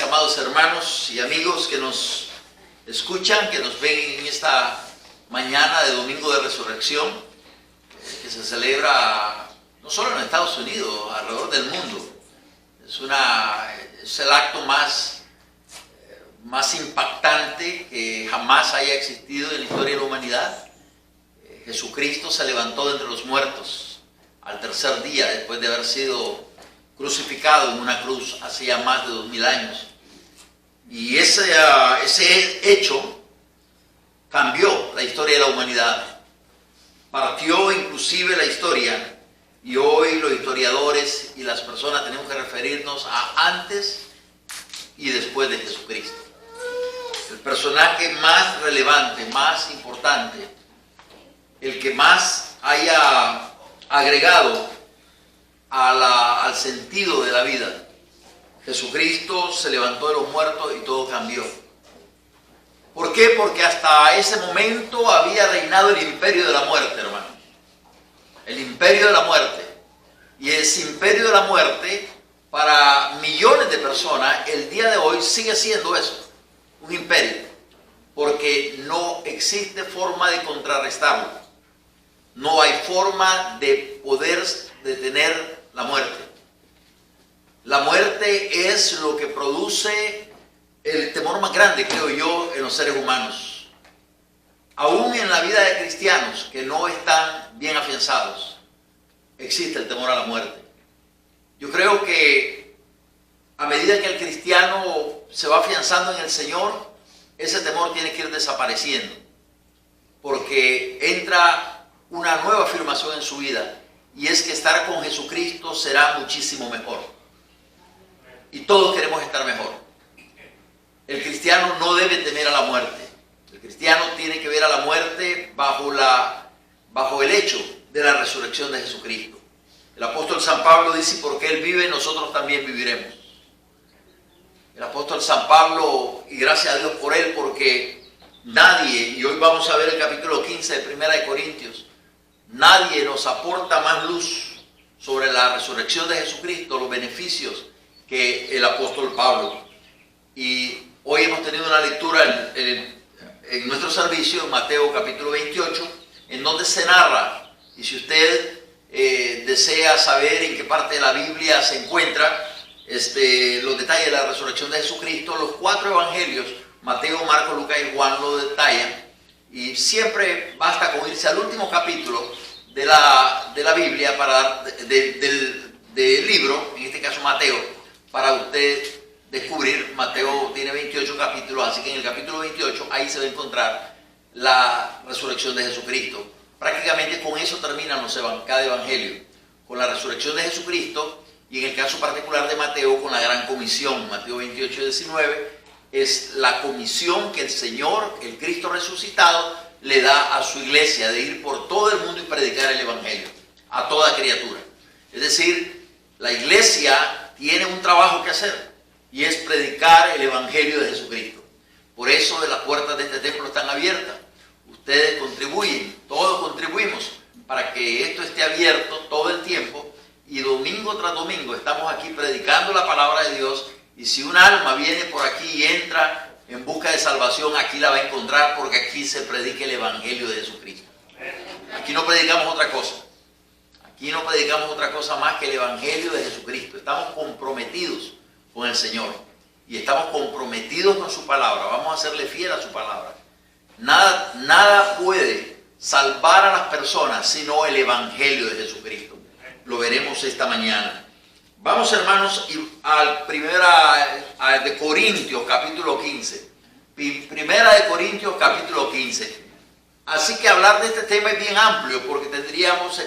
amados hermanos y amigos que nos escuchan, que nos ven en esta mañana de Domingo de Resurrección, que se celebra no solo en Estados Unidos, alrededor del mundo. Es el acto más impactante que jamás haya existido en la historia de la humanidad. Jesucristo se levantó de entre los muertos al tercer día, después de haber sido crucificado en una cruz hace ya más de 2000 años. Y ese hecho cambió la historia de la humanidad. Partió inclusive la historia, y hoy los historiadores y las personas tenemos que referirnos a antes y después de Jesucristo. El personaje más relevante, más importante, el que más haya agregado al sentido de la vida. Jesucristo se levantó de los muertos y todo cambió. ¿Por qué? Porque hasta ese momento había reinado el imperio de la muerte, hermano. El imperio de la muerte. Y ese imperio de la muerte, para millones de personas, el día de hoy sigue siendo eso, un imperio. Porque no existe forma de contrarrestarlo. No hay forma de poder detener la muerte. La muerte es lo que produce el temor más grande, creo yo, en los seres humanos. Aún en la vida de cristianos que no están bien afianzados, existe el temor a la muerte. Yo creo que a medida que el cristiano se va afianzando en el Señor, ese temor tiene que ir desapareciendo, porque entra una nueva afirmación en su vida, y es que estar con Jesucristo será muchísimo mejor. Y todos queremos estar mejor. El cristiano no debe temer a la muerte. El cristiano tiene que ver a la muerte bajo el hecho de la resurrección de Jesucristo. El apóstol San Pablo dice: porque Él vive, nosotros también viviremos. El apóstol San Pablo, y gracias a Dios por él, porque nadie, y hoy vamos a ver el capítulo 15 de 1 de Corintios, nadie nos aporta más luz sobre la resurrección de Jesucristo, los beneficios, que el apóstol Pablo. Y hoy hemos tenido una lectura en nuestro servicio, en Mateo capítulo 28, en donde se narra, y si usted desea saber en qué parte de la Biblia se encuentra los detalles de la resurrección de Jesucristo, los 4 evangelios, Mateo, Marcos, Lucas y Juan, lo detallan, y siempre basta con irse al último capítulo de la Biblia, del libro, en este caso Mateo, para usted descubrir. Mateo tiene 28 capítulos, así que en el capítulo 28 ahí se va a encontrar la resurrección de Jesucristo. Prácticamente con eso terminan cada evangelio, con la resurrección de Jesucristo, y en el caso particular de Mateo, con la gran comisión. Mateo 28, 19 es la comisión que el Señor, el Cristo resucitado, le da a su iglesia, de ir por todo el mundo y predicar el evangelio a toda criatura. Es decir, la iglesia tiene un trabajo que hacer, y es predicar el evangelio de Jesucristo. Por eso las puertas de este templo están abiertas. Ustedes contribuyen, todos contribuimos para que esto esté abierto todo el tiempo, y domingo tras domingo estamos aquí predicando la palabra de Dios. Y si un alma viene por aquí y entra en busca de salvación, aquí la va a encontrar, porque aquí se predica el evangelio de Jesucristo. Aquí no predicamos otra cosa. Aquí no predicamos otra cosa más que el evangelio de Jesucristo. Estamos comprometidos con el Señor, y estamos comprometidos con su palabra. Vamos a serle fiel a su palabra. Nada puede salvar a las personas sino el evangelio de Jesucristo. Lo veremos esta mañana. Vamos, hermanos, al de Corintios capítulo 15. Primera de Corintios capítulo 15. Así que hablar de este tema es bien amplio, porque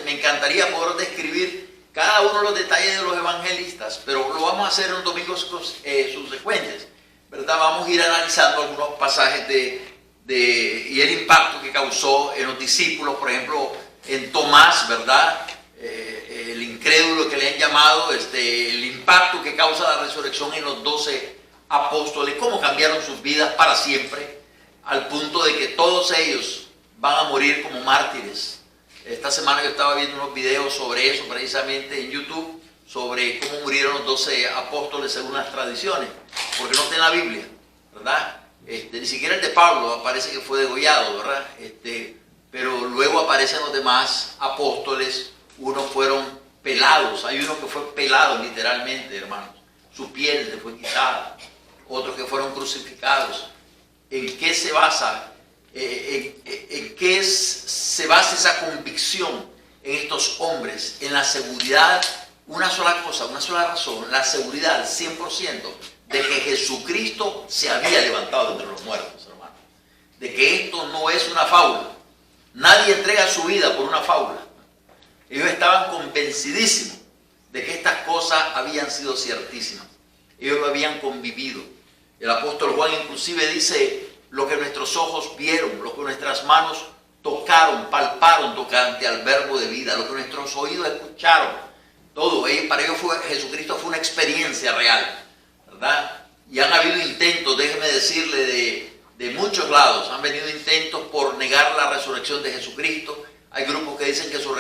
me encantaría poder describir cada uno de los detalles de los evangelistas, pero lo vamos a hacer en domingos subsecuentes, ¿verdad? Vamos a ir analizando algunos pasajes y el impacto que causó en los discípulos, por ejemplo, en Tomás, ¿verdad? El incrédulo que le han llamado, el impacto que causa la resurrección en los 12 apóstoles, cómo cambiaron sus vidas para siempre, al punto de que todos ellos van a morir como mártires. Esta semana yo estaba viendo unos videos sobre eso, precisamente en YouTube, sobre cómo murieron los 12 apóstoles según las tradiciones. porque no está en la Biblia, ¿verdad? Ni siquiera el de Pablo parece que fue degollado, ¿verdad? Pero luego aparecen los demás apóstoles, unos fueron pelados, hay uno que fue pelado literalmente, hermanos, su piel le fue quitada, otros que fueron crucificados. ¿En qué se basa? ¿En qué se basa esa convicción en estos hombres? En la seguridad, una sola cosa, una sola razón, la seguridad 100% de que Jesucristo se había levantado entre los muertos, hermano. De que esto no es una fábula. Nadie entrega su vida por una fábula. Ellos estaban convencidísimos de que estas cosas habían sido ciertísimas. Ellos lo habían convivido. El apóstol Juan inclusive dice: lo que nuestros ojos vieron, lo que nuestras manos tocaron, palparon tocante al verbo de vida, lo que nuestros oídos escucharon, todo. Para ellos Jesucristo fue una experiencia real, ¿verdad? Y han habido intentos, déjeme decirle, de muchos lados. Han venido intentos por negar la resurrección de Jesucristo. Hay grupos que dicen que su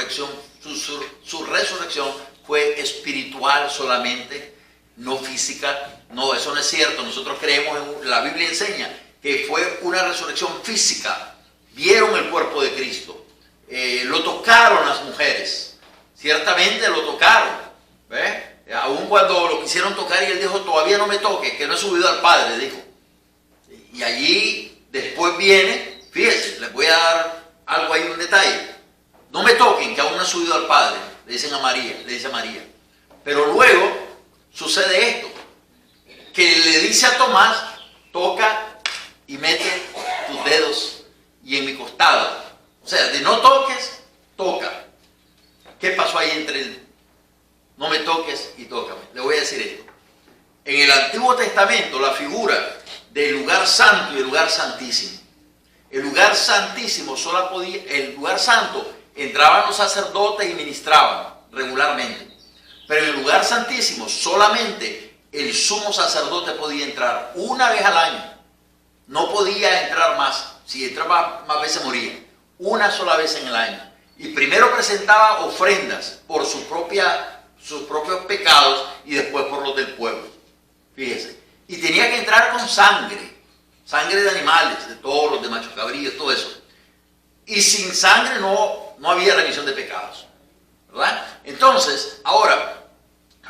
resurrección fue espiritual solamente, no física. No, eso no es cierto. Nosotros creemos, la Biblia enseña que fue una resurrección física. Vieron el cuerpo de Cristo, lo tocaron las mujeres, ciertamente lo tocaron, ¿ves? Aun cuando lo quisieron tocar y él dijo: todavía no me toque, que no he subido al Padre, dijo. Y allí después viene, fíjense, les voy a dar algo ahí, un detalle: no me toquen, que aún no he subido al Padre, le dicen a María, le dice a María. Pero luego sucede esto, que le dice a Tomás: toca y mete tus dedos y en mi costado. O sea, de no toques, toca. ¿Qué pasó ahí entre el no me toques y tócame? Le voy a decir esto. En el Antiguo Testamento, la figura del lugar santo y el lugar santísimo. El lugar santísimo el lugar santo, entraban los sacerdotes y ministraban regularmente. Pero en el lugar santísimo solamente el sumo sacerdote podía entrar una vez al año. No podía entrar más. Si entraba más veces moría. Una sola vez en el año. Y primero presentaba ofrendas por sus propios pecados y después por los del pueblo. Fíjese. Y tenía que entrar con sangre. Sangre de animales, de toros, de machos cabríos, todo eso. Y sin sangre no había remisión de pecados, ¿verdad? Entonces, ahora,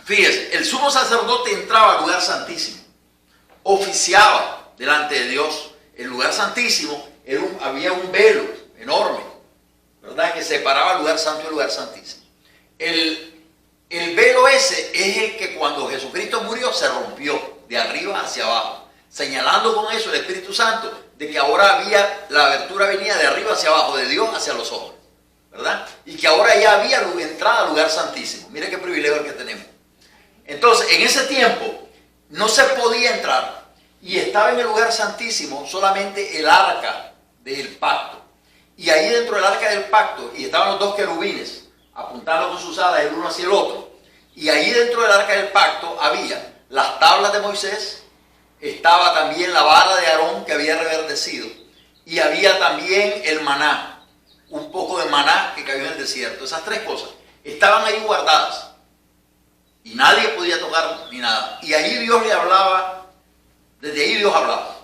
fíjese, el sumo sacerdote entraba al lugar santísimo, oficiaba delante de Dios. El lugar santísimo había un velo enorme, ¿verdad?, que separaba el lugar santo y el lugar santísimo. El velo ese es el que cuando Jesucristo murió se rompió de arriba hacia abajo, señalando con eso el Espíritu Santo de que ahora la abertura venía de arriba hacia abajo, de Dios hacia los hombres, ¿verdad? Y que ahora ya había entrada al lugar santísimo. Mire qué privilegio el que tenemos. Entonces, en ese tiempo no se podía entrar y estaba en el lugar santísimo solamente el arca del pacto. Y ahí dentro del arca del pacto, y estaban los dos querubines apuntando con sus alas el uno hacia el otro, y ahí dentro del arca del pacto había las tablas de Moisés, estaba también la vara de Aarón que había reverdecido, y había también el maná, un poco de maná que cayó en el desierto. Esas tres cosas estaban ahí guardadas y nadie podía tocar ni nada. Y ahí Dios le hablaba, desde ahí Dios hablaba.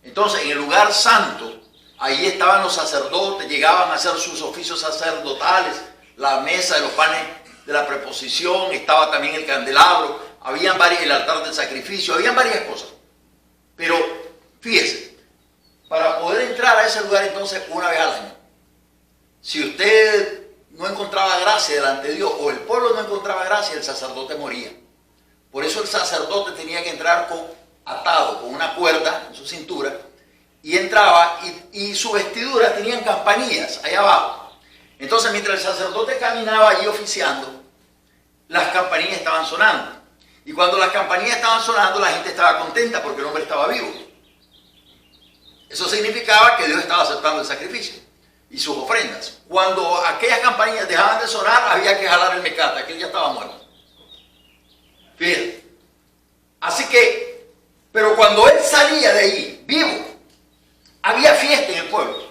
Entonces, en el lugar santo, ahí estaban los sacerdotes, llegaban a hacer sus oficios sacerdotales, la mesa de los panes de la preposición, estaba también el candelabro, el altar del sacrificio, habían varias cosas. Pero fíjese, para poder entrar a ese lugar entonces una vez al año, si usted no encontraba gracia delante de Dios o el pueblo no encontraba gracia, el sacerdote moría. Por eso el sacerdote tenía que entrar atado con una cuerda en su cintura, y entraba y su vestidura tenían campanillas allá abajo. Entonces, mientras el sacerdote caminaba allí oficiando, las campanillas estaban sonando. Y cuando las campanillas estaban sonando, la gente estaba contenta porque el hombre estaba vivo. Eso significaba que Dios estaba aceptando el sacrificio y sus ofrendas. Cuando aquellas campanillas dejaban de sonar, había que jalar el mecate, aquel ya estaba muerto. Fíjate. Así que, pero cuando él salía de allí, vivo, había fiesta en el pueblo.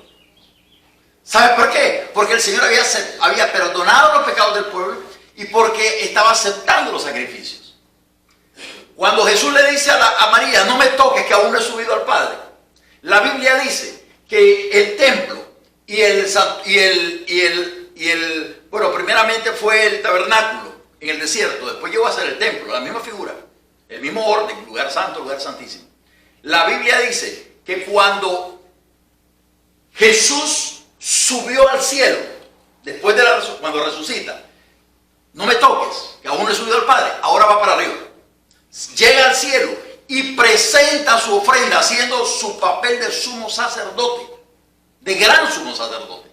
¿Sabe por qué? Porque el Señor había perdonado los pecados del pueblo y porque estaba aceptando los sacrificios. Cuando Jesús le dice a María, no me toques que aún no he subido al Padre, la Biblia dice que el templo bueno, primeramente fue el tabernáculo en el desierto, después llegó a ser el templo, la misma figura, el mismo orden, lugar santo, lugar santísimo. La Biblia dice que cuando Jesús subió al cielo, después de cuando resucita, no me toques, que aún no he subido al Padre, ahora va para arriba. Llega al cielo y presenta su ofrenda, haciendo su papel de sumo sacerdote, de gran sumo sacerdote.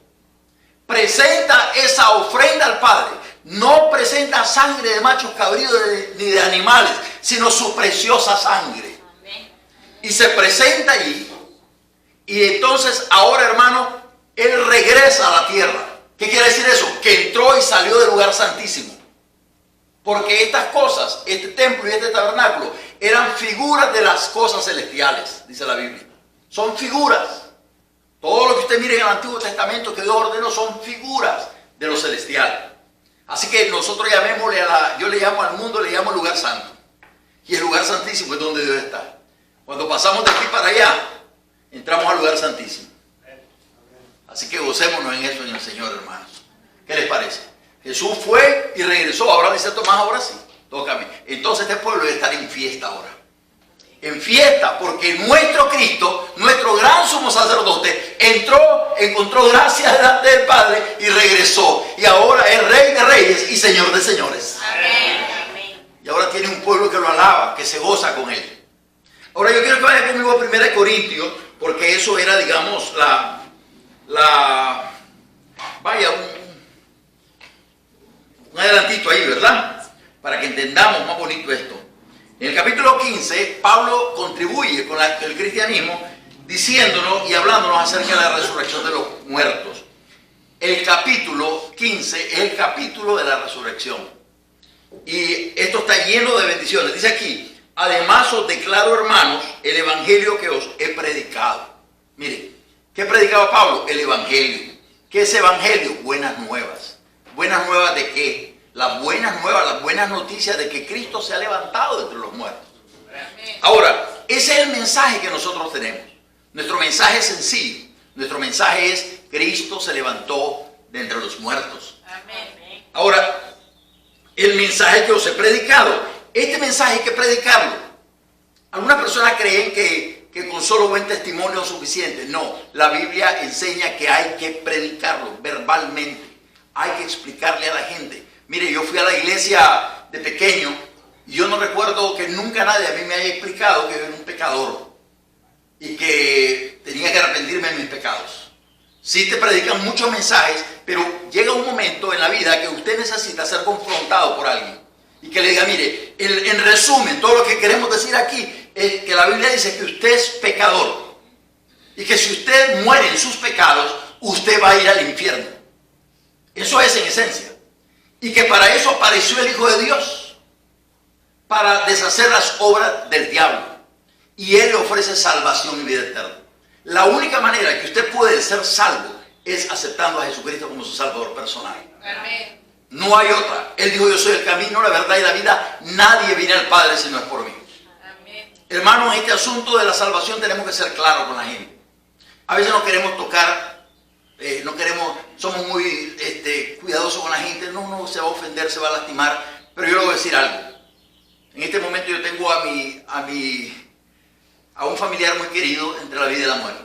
Presenta esa ofrenda al Padre. No presenta sangre de machos cabríos ni de animales, sino su preciosa sangre. Y se presenta allí. Y entonces ahora, hermano, Él regresa a la tierra. ¿Qué quiere decir eso? Que entró y salió del lugar santísimo. Porque estas cosas, este templo y este tabernáculo, eran figuras de las cosas celestiales, dice la Biblia. Son figuras. Todo lo que usted mire en el Antiguo Testamento que Dios ordenó son figuras de lo celestial. Así que nosotros llamémosle yo le llamo al mundo, le llamo el lugar santo. Y el lugar santísimo es donde Dios está. Cuando pasamos de aquí para allá, entramos al lugar santísimo. Así que gocémonos en eso en el Señor, hermanos. ¿Qué les parece? Jesús fue y regresó. Ahora dice Tomás, ahora sí, tócame. Entonces este pueblo debe estar en fiesta ahora. En fiesta, porque nuestro Cristo, nuestro gran sumo sacerdote, entró, encontró gracia delante del Padre y regresó. Y ahora es Rey de Reyes y Señor de Señores. Amén. Y ahora tiene un pueblo que lo alaba, que se goza con él. Ahora yo quiero que vaya conmigo a 1 Corintios, porque eso era, digamos, vaya, un adelantito ahí, ¿verdad? Para que entendamos más bonito esto. En el capítulo 15, Pablo contribuye con el cristianismo diciéndonos y hablándonos acerca de la resurrección de los muertos. El capítulo 15 es el capítulo de la resurrección. Y esto está lleno de bendiciones. Dice aquí, además os declaro, hermanos, el evangelio que os he predicado. Mire, ¿qué predicaba Pablo? El evangelio. ¿Qué es evangelio? Buenas nuevas. ¿Buenas nuevas de qué? Las buenas nuevas, las buenas noticias de que Cristo se ha levantado entre los muertos. Ahora, ese es el mensaje que nosotros tenemos. Nuestro mensaje es sencillo. Nuestro mensaje es Cristo se levantó de entre los muertos. Ahora, el mensaje que os he predicado, este mensaje hay que predicarlo. Algunas personas creen que con solo buen testimonio es suficiente. No, la Biblia enseña que hay que predicarlo verbalmente. Hay que explicarle a la gente. Mire, yo fui a la iglesia de pequeño y yo no recuerdo que nunca nadie a mí me haya explicado que yo era un pecador y que tenía que arrepentirme de mis pecados. Sí te predican muchos mensajes, pero llega un momento en la vida que usted necesita ser confrontado por alguien y que le diga, mire, en resumen, todo lo que queremos decir aquí es que la Biblia dice que usted es pecador y que si usted muere en sus pecados, usted va a ir al infierno. Eso es en esencia. Y que para eso apareció el Hijo de Dios, para deshacer las obras del diablo. Y Él le ofrece salvación y vida eterna. La única manera que usted puede ser salvo es aceptando a Jesucristo como su Salvador personal. Amén. No hay otra. Él dijo, yo soy el camino, la verdad y la vida. Nadie viene al Padre si no es por mí. Amén. Hermanos, en este asunto de la salvación tenemos que ser claros con la gente. A veces no queremos tocar. Somos muy cuidadosos con la gente, no se va a ofender, se va a lastimar, pero yo le voy a decir algo. En este momento yo tengo a un familiar muy querido entre la vida y la muerte.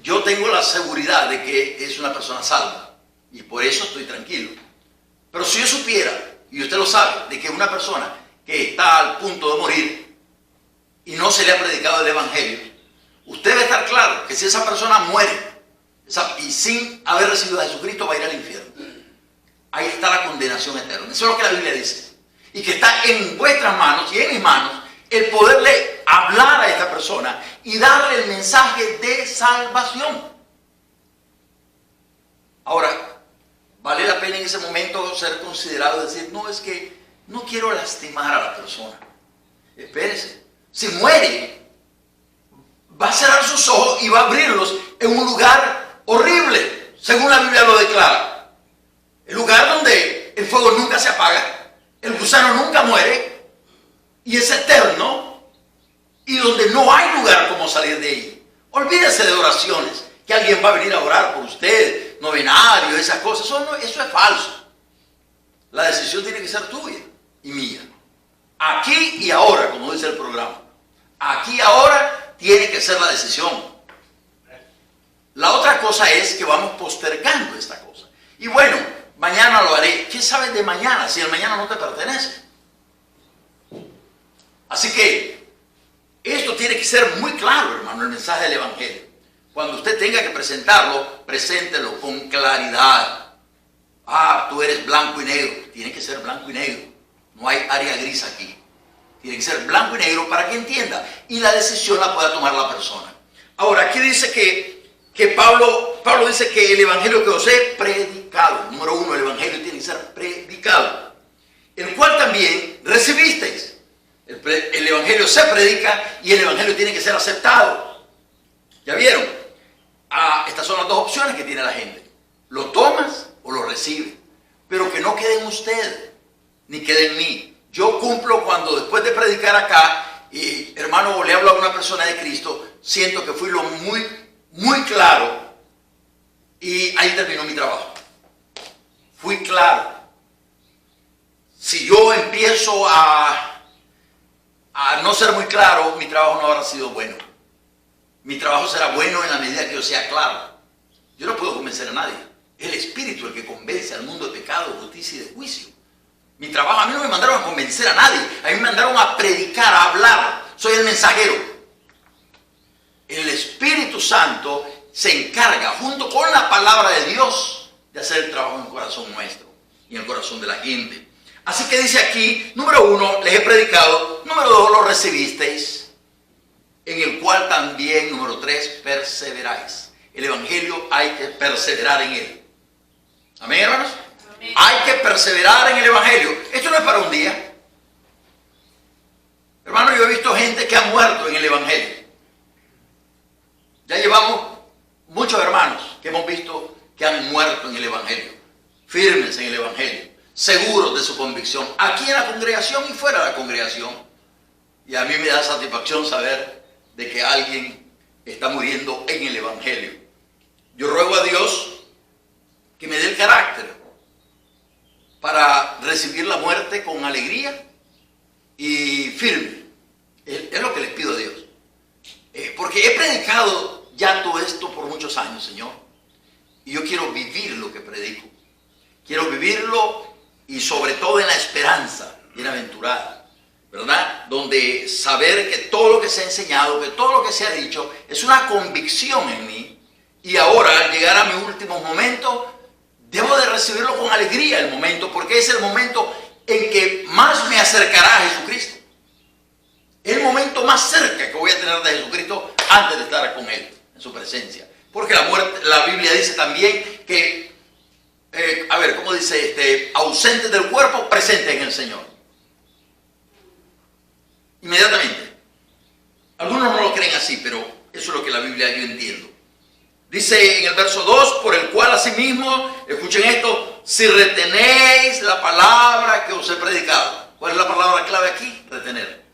Yo tengo la seguridad de que es una persona salva y por eso estoy tranquilo. Pero si yo supiera, y usted lo sabe, de que una persona que está al punto de morir y no se le ha predicado el evangelio, usted debe estar claro que si esa persona muere y sin haber recibido a Jesucristo va a ir al infierno. Ahí está la condenación eterna. Eso es lo que la Biblia dice. Y que está en vuestras manos y en mis manos el poderle hablar a esta persona y darle el mensaje de salvación. Ahora, vale la pena en ese momento ser considerado y decir, no, es que no quiero lastimar a la persona. Espérese, si muere, va a cerrar sus ojos y va a abrirlos en un lugar horrible, según la Biblia lo declara. El lugar donde el fuego nunca se apaga, el gusano nunca muere y es eterno, y donde no hay lugar como salir de ahí. Olvídese de oraciones, que alguien va a venir a orar por usted, novenario, esas cosas. Eso es falso. La decisión tiene que ser tuya y mía. Aquí y ahora, como dice el programa. Aquí y ahora tiene que ser la decisión. La otra cosa es que vamos postergando esta cosa. Y bueno, mañana lo haré. ¿Qué sabes de mañana si el mañana no te pertenece? Así que esto tiene que ser muy claro, hermano, el mensaje del Evangelio. Cuando usted tenga que presentarlo, preséntelo con claridad. Ah, tú eres blanco y negro. Tiene que ser blanco y negro. No hay área gris aquí. Tiene que ser blanco y negro para que entienda. Y la decisión la pueda tomar la persona. Ahora, aquí dice que Pablo dice que el Evangelio que os he predicado. Número uno, el Evangelio tiene que ser predicado. El cual también recibisteis. El Evangelio se predica y el Evangelio tiene que ser aceptado. ¿Ya vieron? Estas son las dos opciones que tiene la gente. Lo tomas o lo recibes. Pero que no quede en usted, ni quede en mí. Yo cumplo cuando después de predicar acá, y hermano, le hablo a una persona de Cristo, siento que fui lo muy claro y ahí terminó mi trabajo. Fui claro. Si yo empiezo a no ser muy claro, mi trabajo no habrá sido bueno. Mi trabajo será bueno en la medida que yo sea claro. Yo no puedo convencer a nadie. Es el Espíritu el que convence al mundo de pecado, de justicia y de juicio. Mi trabajo, a mí no me mandaron a convencer a nadie. A mí me mandaron a predicar, a hablar. Soy el mensajero. El Espíritu Santo se encarga, junto con la palabra de Dios, de hacer el trabajo en el corazón nuestro y en el corazón de la gente. Así que dice aquí, número uno, les he predicado. Número dos, lo recibisteis, en el cual también, número tres, perseveráis. El Evangelio hay que perseverar en él. ¿Amén, hermanos? Amén. Hay que perseverar en el Evangelio. Esto no es para un día. Hermano, yo he visto gente que ha muerto en el Evangelio. Ya llevamos muchos hermanos que hemos visto que han muerto en el Evangelio, firmes en el Evangelio, seguros de su convicción, aquí en la congregación y fuera de la congregación. Y a mí me da satisfacción saber de que alguien está muriendo en el Evangelio. Yo ruego a Dios que me dé el carácter para recibir la muerte con alegría y firme. Es lo que les pido a Dios. Porque he predicado ya todo esto por muchos años, Señor. Y yo quiero vivir lo que predico. Quiero vivirlo y sobre todo en la esperanza bienaventurada, ¿verdad? Donde saber que todo lo que se ha enseñado, que todo lo que se ha dicho, es una convicción en mí. Y ahora, al llegar a mis últimos momentos, debo de recibirlo con alegría el momento, porque es el momento en que más me acercará a Jesucristo. Es el momento más cerca que voy a tener de Jesucristo antes de estar con Él, en su presencia. Porque la muerte, la Biblia dice también que, ¿cómo dice? Ausentes del cuerpo, presentes en el Señor. Inmediatamente. Algunos no lo creen así, pero eso es lo que la Biblia yo entiendo. Dice en el verso 2, por el cual asimismo, escuchen esto, si retenéis la palabra que os he predicado. ¿Cuál es la palabra clave aquí? Retener.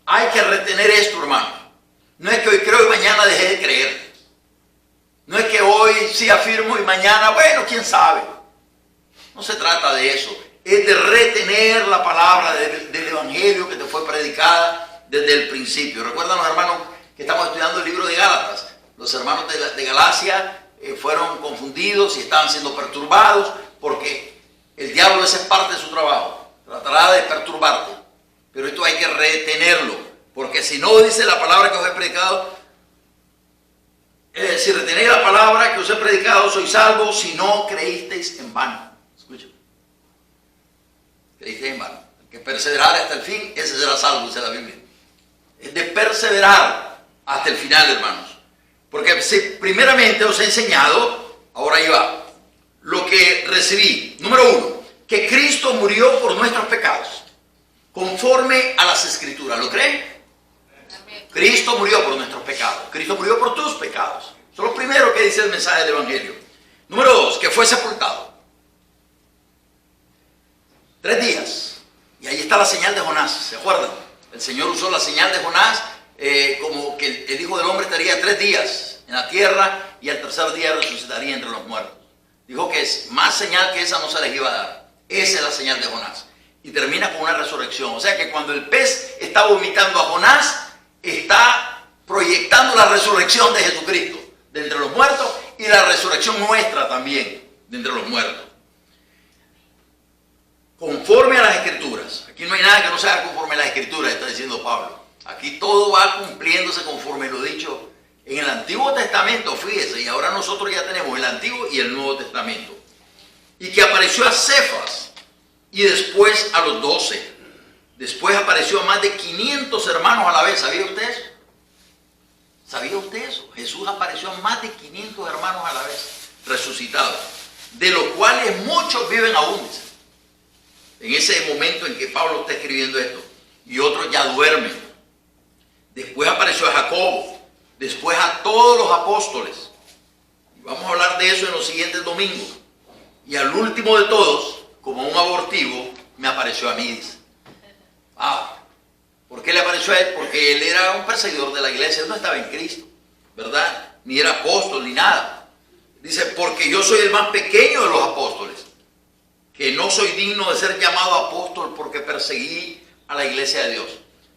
Hay que retener esto, hermano. No es que hoy creo y mañana dejé de creer. No es que hoy sí afirmo y mañana, bueno, quién sabe. No se trata de eso. Es de retener la palabra del Evangelio que te fue predicada desde el principio. Recuerdan los hermanos que estamos estudiando el libro de Gálatas. Los hermanos de Galacia fueron confundidos y estaban siendo perturbados porque el diablo, esa es parte de su trabajo. Tratará de perturbarte. Pero esto hay que retenerlo, porque si no dice la palabra que os he predicado, si retenéis la palabra que os he predicado, sois salvos si no creísteis en vano. Escuchen. Creísteis en vano. El que perseverar hasta el fin, ese será salvo, dice la Biblia. Es de perseverar hasta el final, hermanos. Porque si primeramente os he enseñado, ahora ahí va, lo que recibí. Número uno, que Cristo murió por nuestros pecados. Conforme a las Escrituras. ¿Lo creen? Amén. Cristo murió por nuestros pecados. Cristo murió por tus pecados. Eso es lo primero que dice el mensaje del Evangelio. Número dos, que fue sepultado. 3 días. Y ahí está está la señal de Jonás, ¿se acuerdan? El Señor usó la señal de Jonás como que el Hijo del Hombre estaría 3 días en la tierra y al tercer día resucitaría entre los muertos. Dijo que más señal que esa no se les iba a dar. Esa es la señal de Jonás. Y termina con una resurrección. O sea que cuando el pez está vomitando a Jonás, está proyectando la resurrección de Jesucristo de entre los muertos y la resurrección nuestra también de entre los muertos. Conforme a las Escrituras. Aquí no hay nada que no se haga conforme a las Escrituras, está diciendo Pablo. Aquí todo va cumpliéndose conforme lo dicho en el Antiguo Testamento, fíjese, y ahora nosotros ya tenemos el Antiguo y el Nuevo Testamento. Y que apareció a Cefas y después a los 12. Después apareció a más de 500 hermanos a la vez. ¿Sabía usted eso? ¿Sabía usted eso? Jesús apareció a más de 500 hermanos a la vez, resucitados, de los cuales muchos viven aún, dice. En ese momento en que Pablo está escribiendo esto, y otros ya duermen. Después apareció a Jacobo, después a todos los apóstoles. Y vamos a hablar de eso en los siguientes domingos. Y al último de todos, como un abortivo, me apareció a mí, dice. ¿Por qué le apareció a él? Porque él era un perseguidor de la iglesia, él no estaba en Cristo, ¿verdad? Ni era apóstol, ni nada. Dice, porque yo soy el más pequeño de los apóstoles, que no soy digno de ser llamado apóstol porque perseguí a la iglesia de Dios.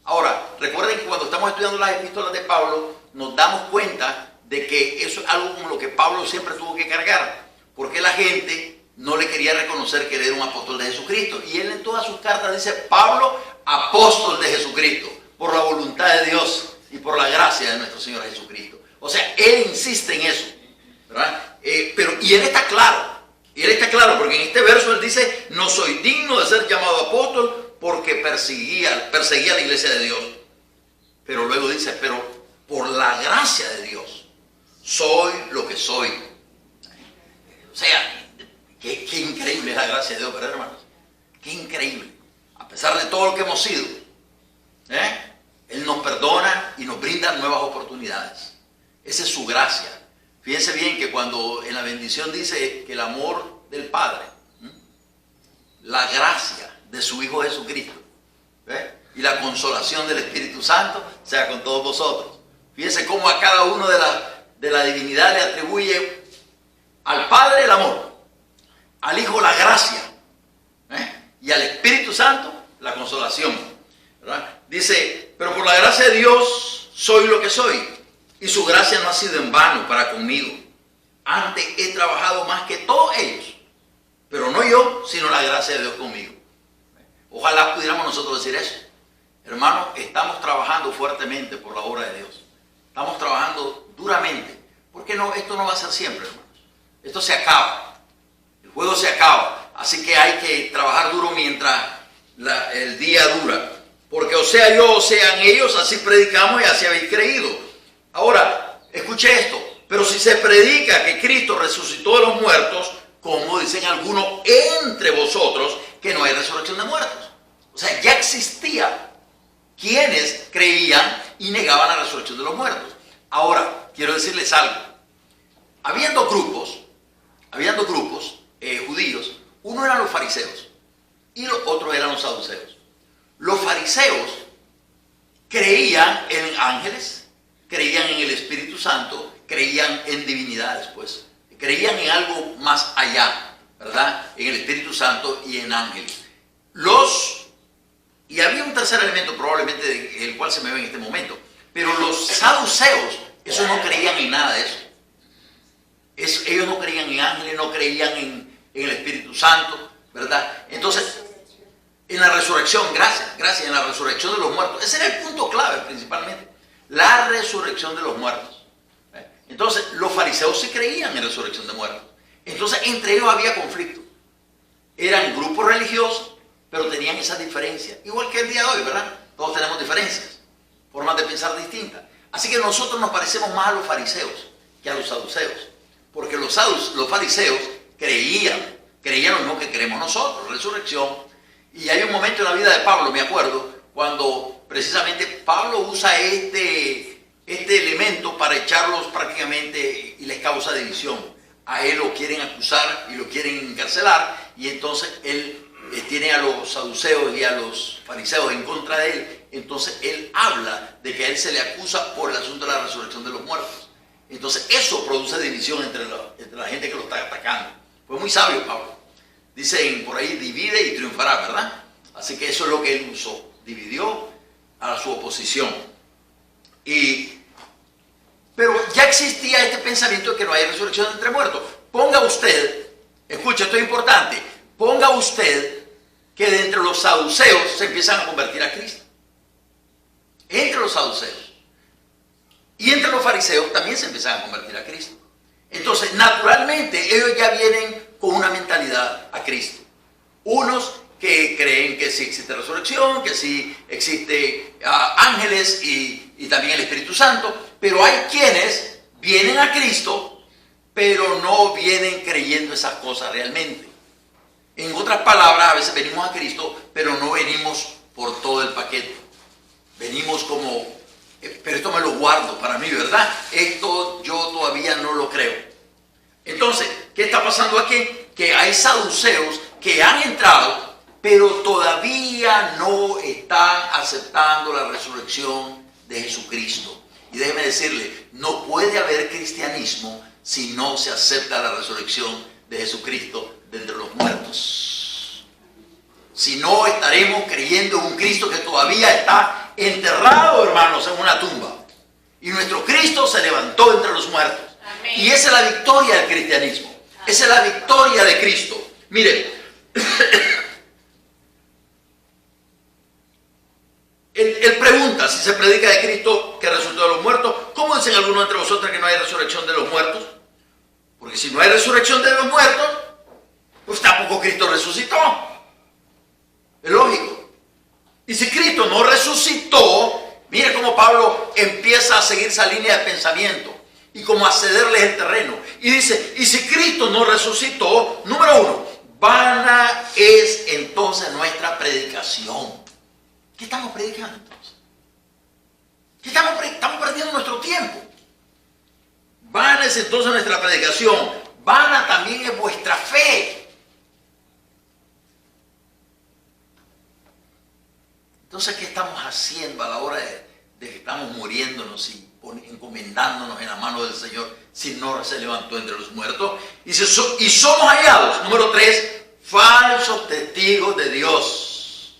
Ahora, recuerden que cuando estamos estudiando las epístolas de Pablo, nos damos cuenta de que eso es algo con lo que Pablo siempre tuvo que cargar, porque la gente no le quería reconocer que él era un apóstol de Jesucristo. Y él en todas sus cartas dice, Pablo, apóstol de Jesucristo, por la voluntad de Dios y por la gracia de nuestro Señor Jesucristo. O sea, él insiste en eso, ¿verdad? Y él está claro, porque en este verso él dice, no soy digno de ser llamado apóstol porque perseguía a la iglesia de Dios. Pero luego dice, pero por la gracia de Dios, soy lo que soy. O sea, qué increíble es la gracia de Dios, ¿verdad, hermanos? Qué increíble. A pesar de todo lo que hemos sido, Él nos perdona y nos brinda nuevas oportunidades. Esa es su gracia. Fíjense bien que cuando en la bendición dice que el amor del Padre, la gracia de su Hijo Jesucristo, y la consolación del Espíritu Santo sea con todos vosotros. Fíjense cómo a cada uno de la divinidad le atribuye al Padre el amor, al Hijo la gracia, y al Espíritu Santo la consolación, ¿verdad? Dice, pero por la gracia de Dios soy lo que soy, y su gracia no ha sido en vano para conmigo. Antes he trabajado más que todos ellos, pero no yo, sino la gracia de Dios conmigo. Ojalá pudiéramos nosotros decir eso. Hermanos, estamos trabajando fuertemente por la obra de Dios. Estamos trabajando duramente. Porque no, esto no va a ser siempre, hermanos. Esto se acaba. El juego se acaba. Así que hay que trabajar duro mientras el día dura. Porque o sea yo o sean ellos, así predicamos y así habéis creído. Ahora, escuche esto. Pero si se predica que Cristo resucitó de los muertos, como dicen algunos entre vosotros, que no hay resurrección de muertos. O sea, ya existía quienes creían y negaban la resurrección de los muertos. Ahora, quiero decirles algo. Habiendo grupos judíos, uno eran los fariseos y los otros eran los saduceos. Los fariseos creían en ángeles, creían en el Espíritu Santo, creían en divinidades, pues. Creían en algo más allá, ¿verdad? En el Espíritu Santo y en ángeles. Y había un tercer elemento probablemente el cual se me ve en este momento, pero los saduceos, esos no creían en nada de eso. Ellos no creían en ángeles, no creían en el Espíritu Santo, ¿verdad? Entonces, en la resurrección, gracias, en la resurrección de los muertos, ese era el punto clave principalmente, la resurrección de los muertos. Entonces, los fariseos sí creían en resurrección de muertos. Entonces, entre ellos había conflicto. Eran grupos religiosos, pero tenían esas diferencias. Igual que el día de hoy, ¿verdad? Todos tenemos diferencias, formas de pensar distintas. Así que nosotros nos parecemos más a los fariseos que a los saduceos. Porque los fariseos creían lo mismo que creemos nosotros, resurrección. Y hay un momento en la vida de Pablo, me acuerdo, cuando precisamente Pablo usa este elemento para echarlos prácticamente y les causa división. A él lo quieren acusar y lo quieren encarcelar y entonces él tiene a los saduceos y a los fariseos en contra de él, entonces él habla de que a él se le acusa por el asunto de la resurrección de los muertos. Entonces eso produce división entre la gente que lo está atacando. Fue muy sabio Pablo. Dicen por ahí, divide y triunfará, ¿verdad? Así que eso es lo que él usó. Dividió a su oposición. Pero ya existía este pensamiento de que no hay resurrección entre muertos. Ponga usted, escucha, esto es importante, ponga usted que de entre los saduceos se empiezan a convertir a Cristo. Entre los saduceos. Y entre los fariseos también se empiezan a convertir a Cristo. Entonces, naturalmente, ellos ya vienen con una mentalidad a Cristo. Unos que creen que sí existe resurrección, que sí existe ángeles y también el Espíritu Santo, pero hay quienes vienen a Cristo, pero no vienen creyendo esas cosas realmente. En otras palabras, a veces venimos a Cristo, pero no venimos por todo el paquete. Venimos como, pero esto me lo guardo para mí, ¿verdad? Esto yo todavía no lo creo. Entonces, ¿qué está pasando aquí? Que hay saduceos que han entrado, pero todavía no están aceptando la resurrección de Jesucristo. Y déjeme decirle, no puede haber cristianismo si no se acepta la resurrección de Jesucristo de entre los muertos. Si no, estaremos creyendo en un Cristo que todavía está enterrado, hermanos, en una tumba. Y nuestro Cristo se levantó entre los muertos. Amén. Y esa es la victoria del cristianismo. Esa es la victoria de Cristo. Mire, él pregunta si se predica de Cristo que resucitó de los muertos. ¿Cómo dicen algunos entre vosotros que no hay resurrección de los muertos? Porque si no hay resurrección de los muertos, pues tampoco Cristo resucitó. Es lógico. Y si Cristo no resucitó, mire cómo Pablo empieza a seguir esa línea de pensamiento y como a cederles el terreno. Y dice, y si Cristo no resucitó, número uno, vana es entonces nuestra predicación. ¿Qué estamos predicando entonces? ¿Qué estamos perdiendo nuestro tiempo? Vana es entonces nuestra predicación. Vana también es vuestra fe. Entonces, ¿qué estamos haciendo a la hora de que estamos muriéndonos y encomendándonos en la mano del Señor si no se levantó entre los muertos? Y somos hallados, número 3, falsos testigos de Dios.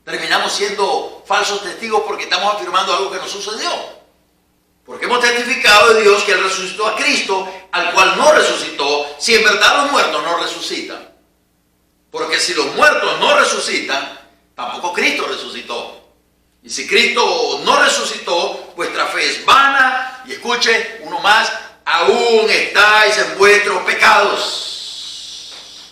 Terminamos siendo falsos testigos porque estamos afirmando algo que no sucedió. Porque hemos testificado de Dios que Él resucitó a Cristo, al cual no resucitó, si en verdad los muertos no resucitan. Porque si los muertos no resucitan, tampoco Cristo resucitó. Y si Cristo no resucitó, vuestra fe es vana. Y escuche, uno más, aún estáis en vuestros pecados.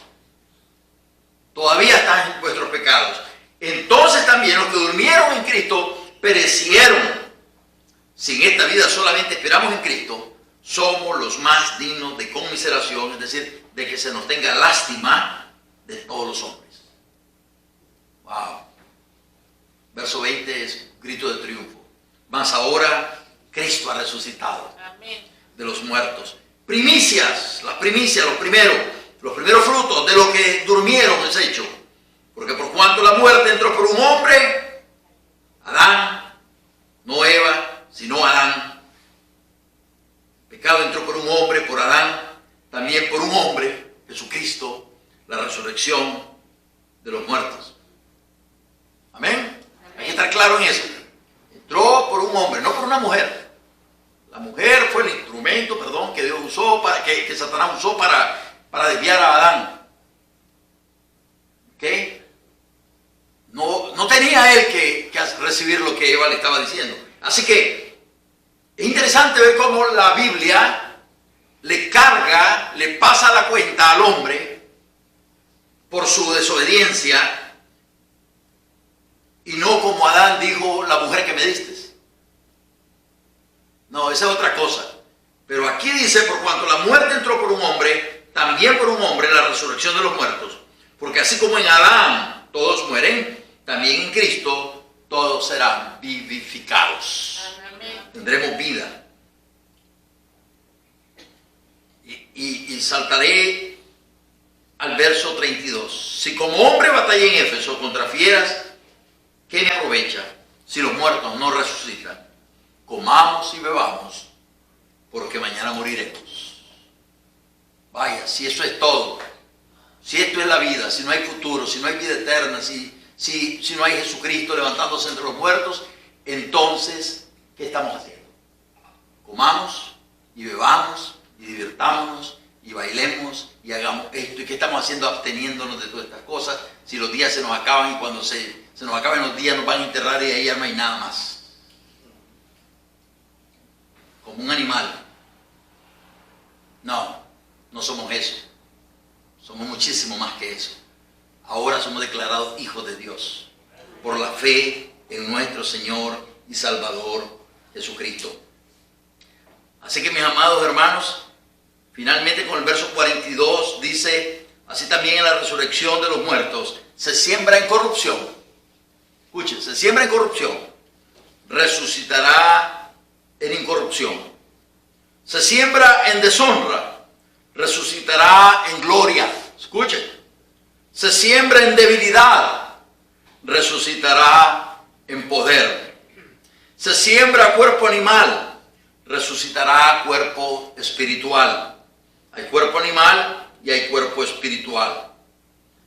Todavía están en vuestros pecados. Entonces también los que durmieron en Cristo perecieron. Si en esta vida solamente esperamos en Cristo, somos los más dignos de conmiseración, es decir, de que se nos tenga lástima de todos los hombres. Wow. Verso 20 es grito de triunfo. Mas ahora Cristo ha resucitado. Amén. De los muertos. Primicias, las primicias, los primeros frutos de lo que durmieron es hecho. Porque por cuanto la muerte entró por un hombre, Adán, no Eva, sino Adán. Pecado entró por un hombre, por Adán, también por un hombre, Jesucristo, la resurrección de los muertos. Amén. Hay que estar claro en eso. Entró por un hombre, no por una mujer. La mujer fue el instrumento, que Dios usó, que Satanás usó para desviar a Adán. ¿Ok? No tenía él que recibir lo que Eva le estaba diciendo. Así que es interesante ver cómo la Biblia le pasa la cuenta al hombre por su desobediencia. Y no como Adán dijo, la mujer que me diste. No, esa es otra cosa. Pero aquí dice, por cuanto la muerte entró por un hombre, también por un hombre la resurrección de los muertos. Porque así como en Adán todos mueren, también en Cristo todos serán vivificados. Amén. Tendremos vida. Y saltaré al verso 32. Si como hombre batallé en Éfeso contra fieras, ¿qué me aprovecha si los muertos no resucitan? Comamos y bebamos, porque mañana moriremos. Vaya, si eso es todo, si esto es la vida, si no hay futuro, si no hay vida eterna, si no hay Jesucristo levantándose entre los muertos, entonces, ¿qué estamos haciendo? Comamos y bebamos y divirtámonos y bailemos y hagamos esto. ¿Y qué estamos haciendo absteniéndonos de todas estas cosas? Si los días se nos acaban y cuando se nos acaben los días nos van a enterrar y ahí ya no hay nada más. Como un animal. No, no somos eso. Somos muchísimo más que eso. Ahora somos declarados hijos de Dios por la fe en nuestro Señor y Salvador Jesucristo. Así que mis amados hermanos, finalmente con el verso 42 dice, así también en la resurrección de los muertos, se siembra en corrupción. Escuchen, se siembra en corrupción, resucitará en incorrupción. Se siembra en deshonra, resucitará en gloria. Escuchen, se siembra en debilidad, resucitará en poder. Se siembra cuerpo animal, resucitará cuerpo espiritual. Hay cuerpo animal y hay cuerpo espiritual.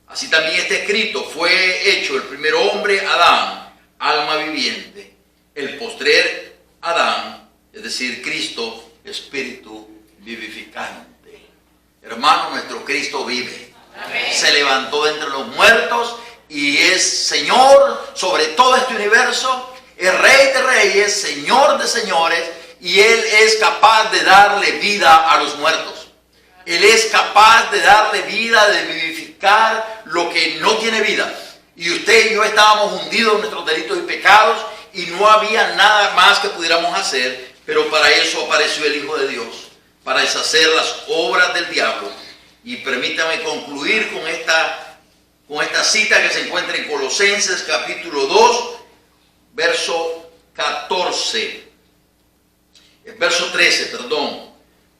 Así también está escrito, fue hecho el primer hombre, Adán, alma viviente. El postrer, Adán, es decir, Cristo, espíritu vivificante. Hermano, nuestro Cristo vive. Amén. Se levantó de entre los muertos y es Señor sobre todo este universo, es Rey de reyes, Señor de señores, y Él es capaz de darle vida a los muertos. Él es capaz de darle vida, de vivificar lo que no tiene vida. Y usted y yo estábamos hundidos en nuestros delitos y pecados y no había nada más que pudiéramos hacer, pero para eso apareció el Hijo de Dios, para deshacer las obras del diablo. Y permítame concluir con esta cita que se encuentra en Colosenses capítulo 2, verso 14. Verso 13, perdón.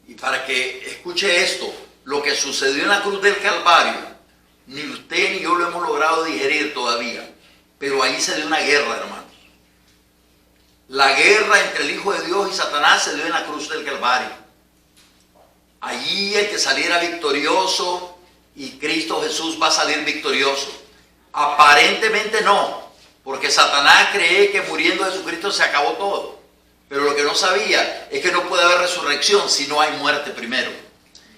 Y para que escuche esto, lo que sucedió en la cruz del Calvario, ni usted ni yo lo hemos logrado digerir todavía, pero ahí se dio una guerra, hermanos. La guerra entre el Hijo de Dios y Satanás se dio en la cruz del Calvario. Allí el que saliera victorioso, y Cristo Jesús va a salir victorioso. Aparentemente no, porque Satanás cree que muriendo Jesucristo se acabó todo. Pero lo que no sabía es que no puede haber resurrección si no hay muerte primero.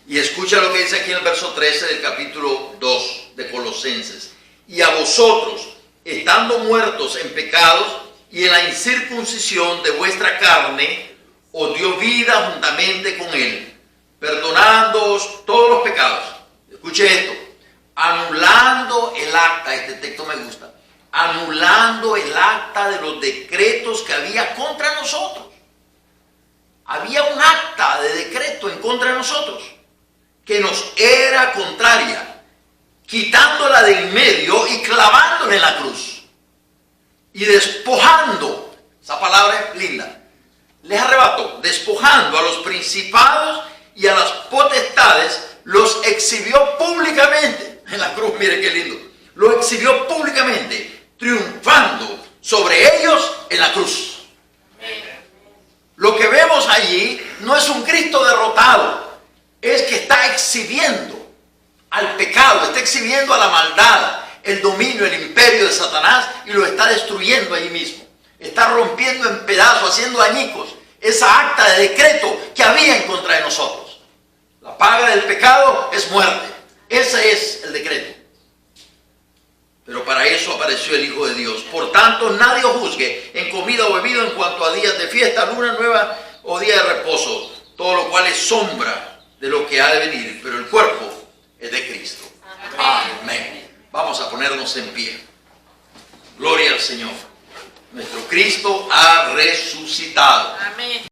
Y escucha lo que dice aquí en el verso 13 del capítulo 2 de Colosenses. Y a vosotros, estando muertos en pecados y en la incircuncisión de vuestra carne, os dio vida juntamente con Él, perdonándoos todos los pecados. Escuche esto. Anulando el acta, este texto me gusta. Anulando el acta de los decretos que había contra nosotros. Había un acta de decreto en contra de nosotros que nos era contraria, quitándola de en medio y clavándola en la cruz y despojando, esa palabra es linda, les arrebató, despojando a los principados y a las potestades, los exhibió públicamente en la cruz. Mire qué lindo, lo exhibió públicamente, triunfando sobre ellos en la cruz. Lo que vemos allí no es un Cristo derrotado, es que está exhibiendo al pecado, está exhibiendo a la maldad, el dominio, el imperio de Satanás, y lo está destruyendo allí mismo. Está rompiendo en pedazos, haciendo añicos esa acta de decreto que había en contra de nosotros. La paga del pecado es muerte. Ese es el decreto. Pero para eso apareció el Hijo de Dios. Por tanto, nadie os juzgue en comida o bebida en cuanto a días de fiesta, luna nueva o día de reposo, todo lo cual es sombra de lo que ha de venir, pero el cuerpo es de Cristo. Amén. Amén. Vamos a ponernos en pie. Gloria al Señor. Nuestro Cristo ha resucitado. Amén.